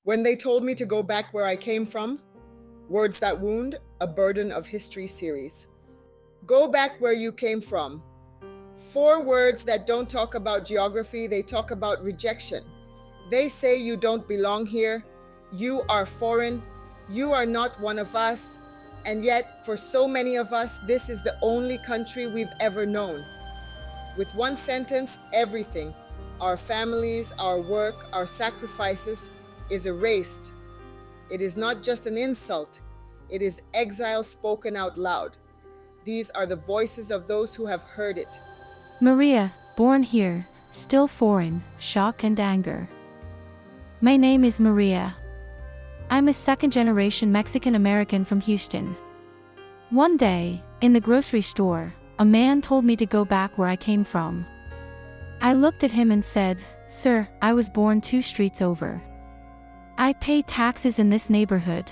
When they told me to go back where I came from, Words That Wound, a Burden of History series. Go back where you came from. 4 words that don't talk about geography, they talk about rejection. They say you don't belong here, you are foreign, you are not one of us, and yet for so many of us, this is the only country we've ever known. With one sentence, everything, our families, our work, our sacrifices, is erased. It is not just an insult, it is exile spoken out loud. These are the voices of those who have heard it. Maria, born here, still foreign, shock and anger. My name is Maria. I'm a second-generation Mexican American from Houston. One day, in the grocery store, a man told me to go back where I came from. I looked at him and said, "Sir, I was born 2 streets over. I pay taxes in this neighborhood."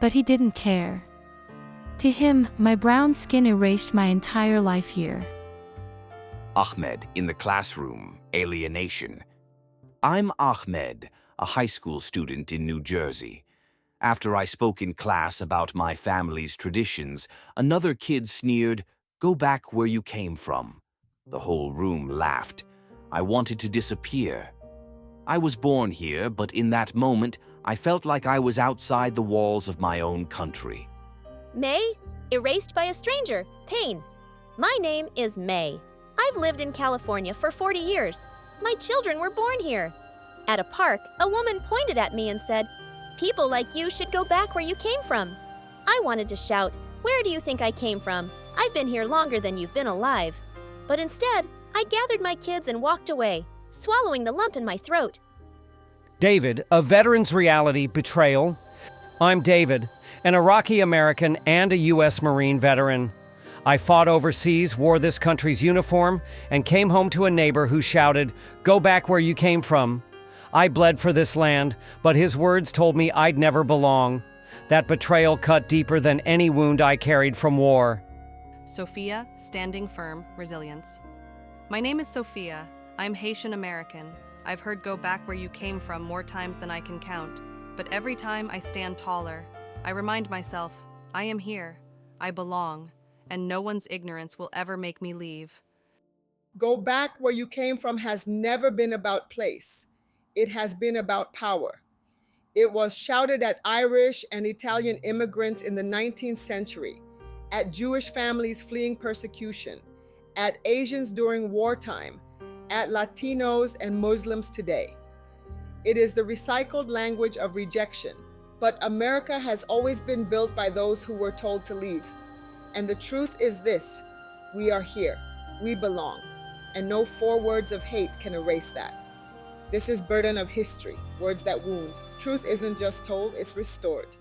But he didn't care. To him, my brown skin erased my entire life here. Ahmed in the classroom, alienation. I'm Ahmed, a high school student in New Jersey. After I spoke in class about my family's traditions, another kid sneered, "Go back where you came from." The whole room laughed. I wanted to disappear. I was born here, but in that moment, I felt like I was outside the walls of my own country. May, erased by a stranger, pain. My name is May. I've lived in California for 40 years. My children were born here. At a park, a woman pointed at me and said, "People like you should go back where you came from." I wanted to shout, "Where do you think I came from? I've been here longer than you've been alive." But instead, I gathered my kids and walked away, swallowing the lump in my throat. David, a veteran's reality, betrayal. I'm David, an Iraqi American and a U.S. Marine veteran. I fought overseas, wore this country's uniform, and came home to a neighbor who shouted, "Go back where you came from." I bled for this land, but his words told me I'd never belong. That betrayal cut deeper than any wound I carried from war. Sofia, standing firm, resilience. My name is Sofia. I'm Haitian American. I've heard "go back where you came from" more times than I can count. But every time I stand taller, I remind myself, I am here, I belong, and no one's ignorance will ever make me leave. Go back where you came from has never been about place. It has been about power. It was shouted at Irish and Italian immigrants in the 19th century, at Jewish families fleeing persecution, at Asians during wartime, at Latinos and Muslims today. It is the recycled language of rejection, but America has always been built by those who were told to leave. And the truth is this: we are here, we belong, and no 4 words of hate can erase that. This is Burden of History, Words That Wound. Truth isn't just told, it's restored.